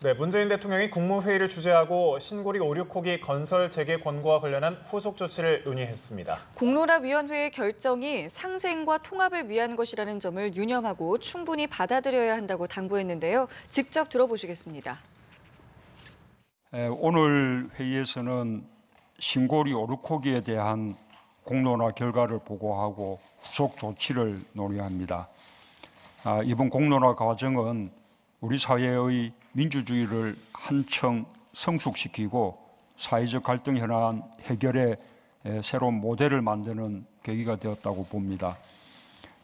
네, 문재인 대통령이 국무회의를 주재하고 신고리 오륙호기 건설 재개 권고와 관련한 후속 조치를 논의했습니다. 공론화위원회의 결정이 상생과 통합을 위한 것이라는 점을 유념하고 충분히 받아들여야 한다고 당부했는데요. 직접 들어보시겠습니다. 오늘 회의에서는 신고리 오륙호기에 대한 공론화 결과를 보고하고 후속 조치를 논의합니다. 이번 공론화 과정은 우리 사회의 민주주의를 한층 성숙시키고 사회적 갈등 현안 해결의 새로운 모델을 만드는 계기가 되었다고 봅니다.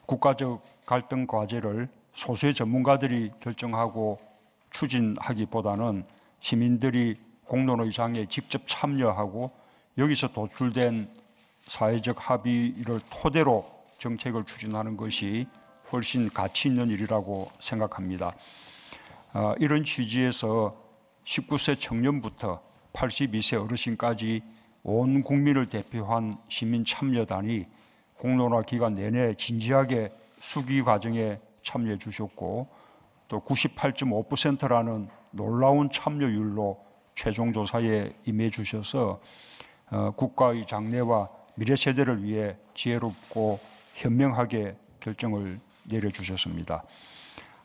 국가적 갈등 과제를 소수의 전문가들이 결정하고 추진하기보다는 시민들이 공론의장에 직접 참여하고 여기서 도출된 사회적 합의를 토대로 정책을 추진하는 것이 훨씬 가치 있는 일이라고 생각합니다. 이런 취지에서 19세 청년부터 82세 어르신까지 온 국민을 대표한 시민 참여단이 공론화 기간 내내 진지하게 수기 과정에 참여해 주셨고 또 98.5%라는 놀라운 참여율로 최종 조사에 임해 주셔서 국가의 장래와 미래 세대를 위해 지혜롭고 현명하게 결정을 내려주셨습니다.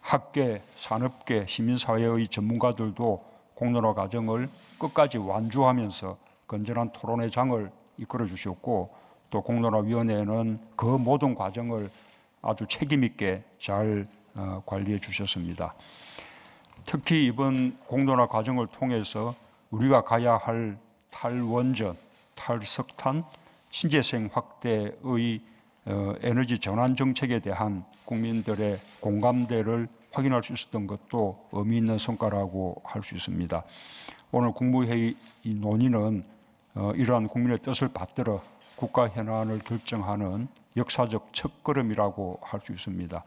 학계, 산업계, 시민사회의 전문가들도 공론화 과정을 끝까지 완주하면서 건전한 토론의 장을 이끌어 주셨고 또 공론화위원회는 그 모든 과정을 아주 책임 있게 잘 관리해 주셨습니다. 특히 이번 공론화 과정을 통해서 우리가 가야 할 탈원전, 탈석탄, 신재생 확대의 에너지 전환 정책에 대한 국민들의 공감대를 확인할 수 있었던 것도 의미 있는 성과라고 할 수 있습니다. 오늘 국무회의 논의는 이러한 국민의 뜻을 받들어 국가 현안을 결정하는 역사적 첫걸음이라고 할 수 있습니다.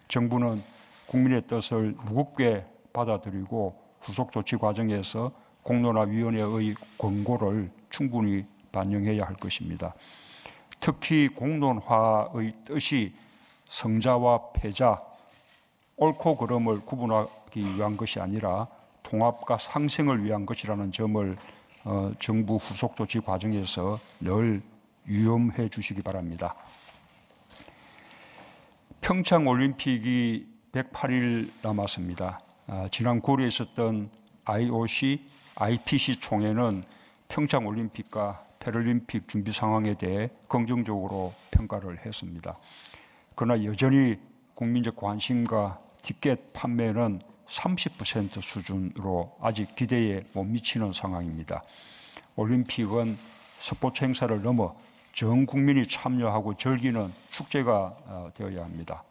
정부는 국민의 뜻을 무겁게 받아들이고 후속 조치 과정에서 공론화위원회의 권고를 충분히 반영해야 할 것입니다. 특히 공론화의 뜻이 성자와 패자, 옳고 그름을 구분하기 위한 것이 아니라 통합과 상생을 위한 것이라는 점을 정부 후속 조치 과정에서 늘 유념해 주시기 바랍니다. 평창올림픽이 108일 남았습니다. 지난 9월에 있었던 IOC, IPC 총회는 평창올림픽과 패럴림픽 준비 상황에 대해 긍정적으로 평가를 했습니다. 그러나 여전히 국민적 관심과 티켓 판매는 30% 수준으로 아직 기대에 못 미치는 상황입니다. 올림픽은 스포츠 행사를 넘어 전 국민이 참여하고 즐기는 축제가 되어야 합니다.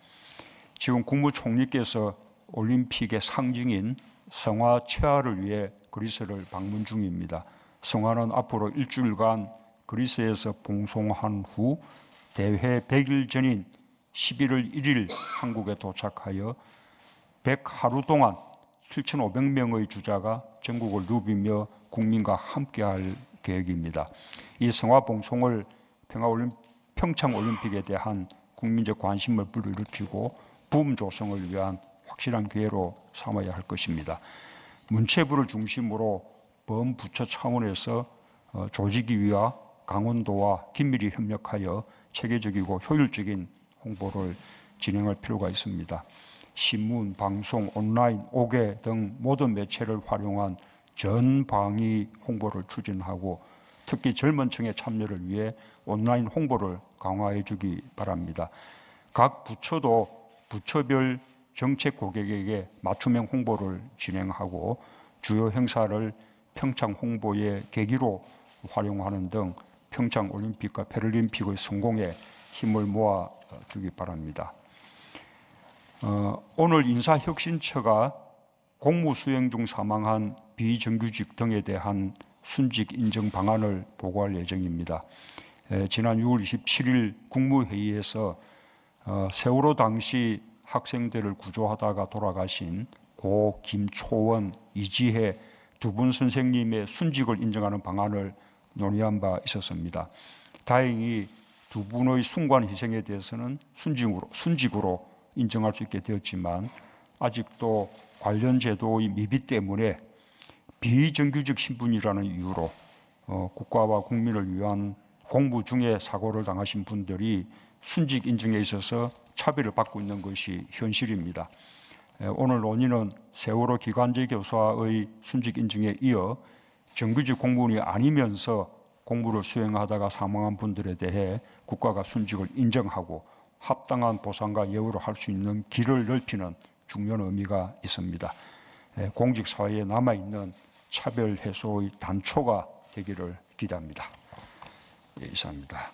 지금 국무총리께서 올림픽의 상징인 성화 최하를 위해 그리스를 방문 중입니다. 성화는 앞으로 일주일간 그리스에서 봉송한 후 대회 100일 전인 11월 1일 한국에 도착하여 100하루 동안 7,500명의 주자가 전국을 누비며 국민과 함께할 계획입니다. 이 성화 봉송을 평창올림픽에 대한 국민적 관심을 불러일으키고 붐 조성을 위한 확실한 기회로 삼아야 할 것입니다. 문체부를 중심으로 범부처 차원에서 조직위와 강원도와 긴밀히 협력하여 체계적이고 효율적인 홍보를 진행할 필요가 있습니다. 신문, 방송, 온라인, 옥외 등 모든 매체를 활용한 전방위 홍보를 추진하고 특히 젊은 층의 참여를 위해 온라인 홍보를 강화해 주기 바랍니다. 각 부처도 부처별 정책 고객에게 맞춤형 홍보를 진행하고 주요 행사를 평창 홍보의 계기로 활용하는 등 평창 올림픽과 패럴림픽의 성공에 힘을 모아 주기 바랍니다. 오늘 인사혁신처가 공무 수행 중 사망한 비정규직 등에 대한 순직 인정 방안을 보고할 예정입니다. 지난 6월 27일 국무회의에서 세월호 당시 학생들을 구조하다가 돌아가신 고 김초원, 이지혜 두 분 선생님의 순직을 인정하는 방안을 논의한 바 있었습니다. 다행히 두 분의 숭고한 희생에 대해서는 순직으로 인정할 수 있게 되었지만 아직도 관련 제도의 미비 때문에 비정규직 신분이라는 이유로 국가와 국민을 위한 공부 중에 사고를 당하신 분들이 순직 인증에 있어서 차별을 받고 있는 것이 현실입니다. 오늘 논의는 세월호 기간제 교사의 순직 인증에 이어 정규직 공무원이 아니면서 공부를 수행하다가 사망한 분들에 대해 국가가 순직을 인정하고 합당한 보상과 예우를 할 수 있는 길을 넓히는 중요한 의미가 있습니다. 공직사회에 남아있는 차별 해소의 단초가 되기를 기대합니다. 이상입니다.